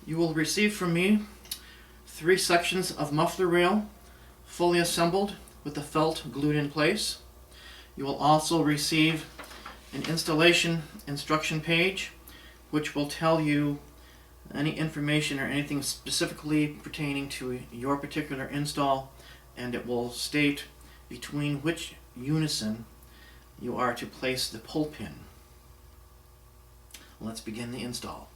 You will receive from me 3 sections of muffler rail, fully assembled with the felt glued in place. You will also receive an installation instruction page, which will tell you any information or anything specifically pertaining to your particular install, and it will state between which unison you are to place the pull pin. Let's begin the install.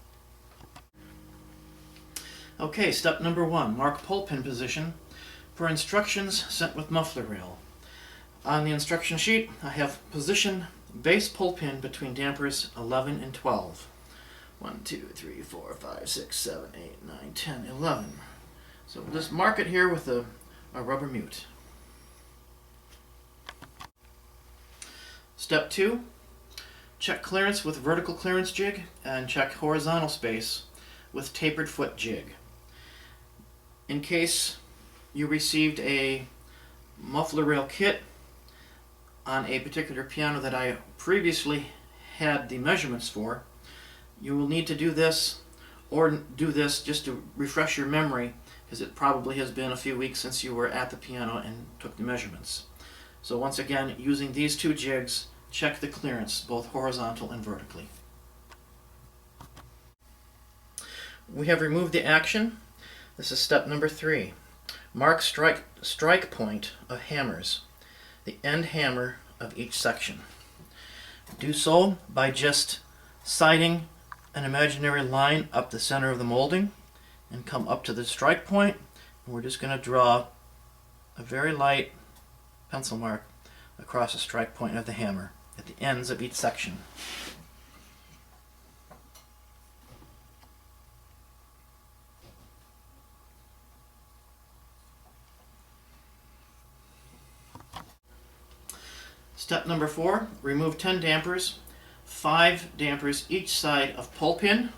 Okay, step number 1, mark pull pin position for instructions sent with muffler rail. On the instruction sheet, I have position base pull pin between dampers 11 and 12. 1, 2, 3, 4, 5, 6, 7, 8, 9, 10, 11. So just mark it here with a rubber mute. Step 2, check clearance with vertical clearance jig and check horizontal space with tapered foot jig. In case you received a muffler rail kit on a particular piano that I previously had the measurements for, you will need to do this or do this just to refresh your memory, because it probably has been a few weeks since you were at the piano and took the measurements. So once again, using these 2 jigs, check the clearance, both horizontal and vertically. We have removed the action. This is step number 3. Mark strike point of hammers, the end hammer of each section. Do so by just sighting an imaginary line up the center of the molding and come up to the strike point. And we're just going to draw a very light pencil mark across the strike point of the hammer at the ends of each section. Step number 4, remove 10 dampers, 5 dampers each side of pull pin.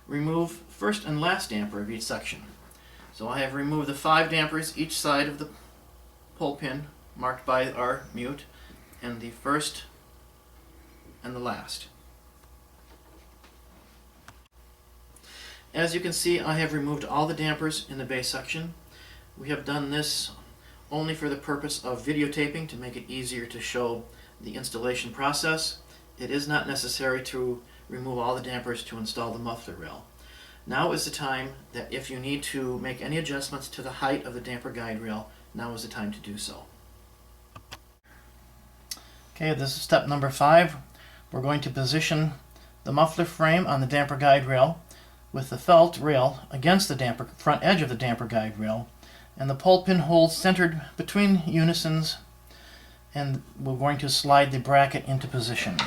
Remove first and last damper of each section. So I have removed the 5 dampers each side of the pull pin, marked by our mute, and the first and the last. As you can see, I have removed all the dampers in the base section. We have done this only for the purpose of videotaping to make it easier to show the installation process. It is not necessary to remove all the dampers to install the muffler rail. Now is the time that if you need to make any adjustments to the height of the damper guide rail, now is the time to do so. Okay, this is step number 5. We're going to position the muffler frame on the damper guide rail with the felt rail against the front edge of the damper guide rail, and the pull pin holes centered between unisons, and we're going to slide the bracket into position.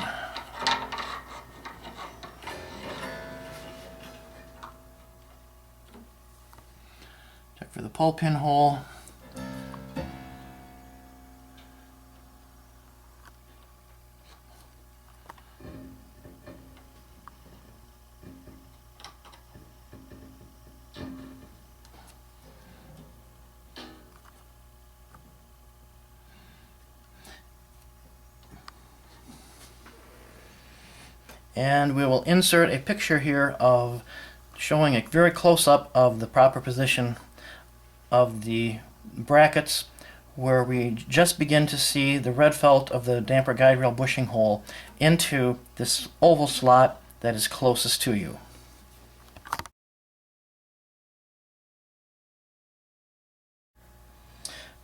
Check for the pull pin hole. And we will insert a picture here of showing a very close-up of the proper position of the brackets, where we just begin to see the red felt of the damper guide rail bushing hole into this oval slot that is closest to you.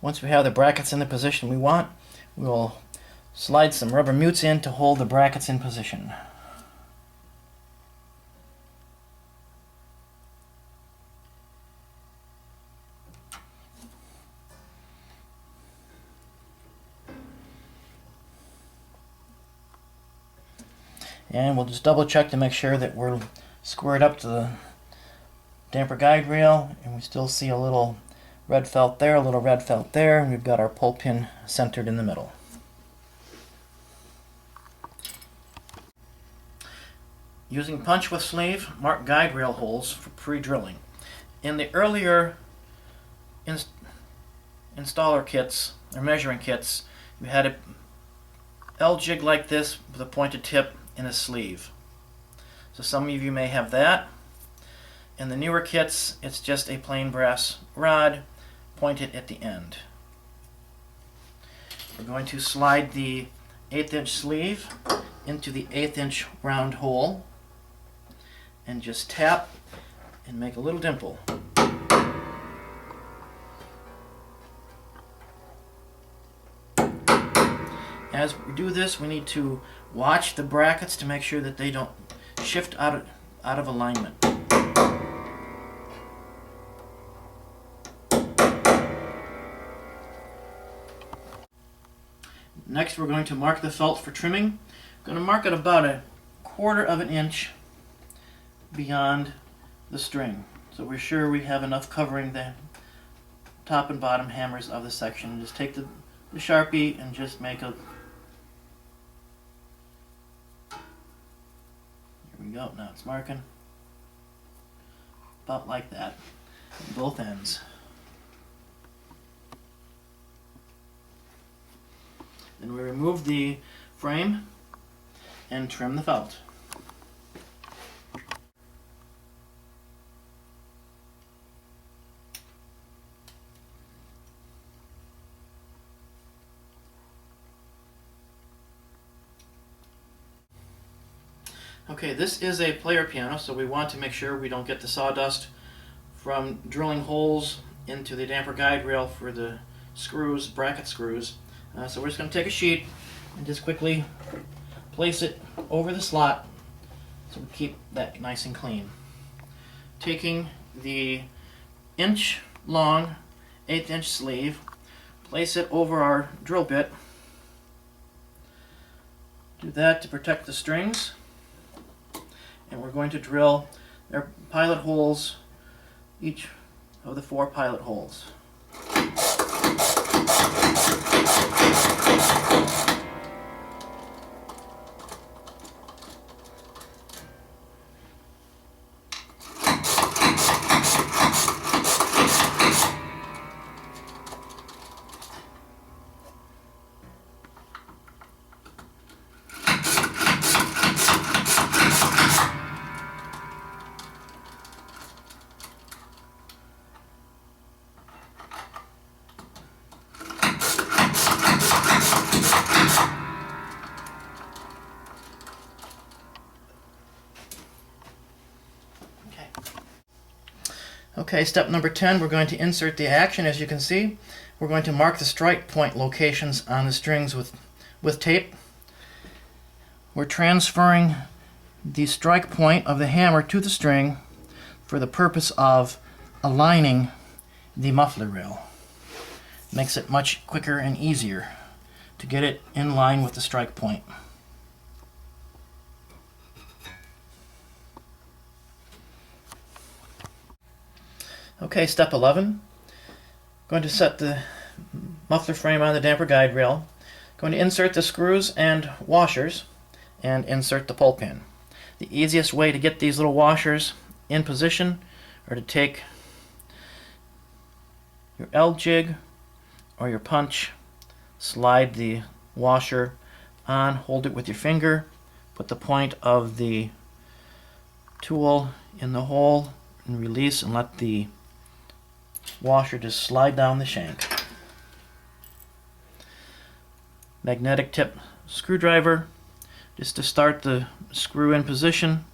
Once we have the brackets in the position we want, we will slide some rubber mutes in to hold the brackets in position. And we'll just double check to make sure that we're squared up to the damper guide rail, and we still see a little red felt there, a little red felt there, and we've got our pull pin centered in the middle. Using punch with sleeve, mark guide rail holes for pre-drilling. In the earlier installer kits, or measuring kits, you had a L jig like this with a pointed tip in a sleeve. So some of you may have that. In the newer kits, it's just a plain brass rod pointed at the end. We're going to slide the 1/8" sleeve into the 1/8" round hole and just tap and make a little dimple. As we do this, we need to watch the brackets to make sure that they don't shift out of alignment. Next, we're going to mark the felt for trimming. I'm going to mark it about 1/4 of an inch beyond the string, so we're sure we have enough covering the top and bottom hammers of the section. Just take the Sharpie and just make a... Here we go, now it's marking. About like that, on both ends. Then we remove the frame and trim the felt. Okay, this is a player piano, so we want to make sure we don't get the sawdust from drilling holes into the damper guide rail for the screws, bracket screws. So we're just going to take a sheet and just quickly place it over the slot so we keep that nice and clean. Taking the inch-long 1/8" sleeve, place it over our drill bit. Do that to protect the strings. And we're going to drill their pilot holes, each of the 4 pilot holes. Okay, step number 10, we're going to insert the action. As you can see, we're going to mark the strike point locations on the strings with tape. We're transferring the strike point of the hammer to the string for the purpose of aligning the muffler rail. Makes it much quicker and easier to get it in line with the strike point. Okay, step 11. Going to set the muffler frame on the damper guide rail. Going to insert the screws and washers and insert the pull pin. The easiest way to get these little washers in position are to take your L jig or your punch, slide the washer on, hold it with your finger, put the point of the tool in the hole and release and let the washer just slide down the shank. Magnetic tip screwdriver just to start the screw in position.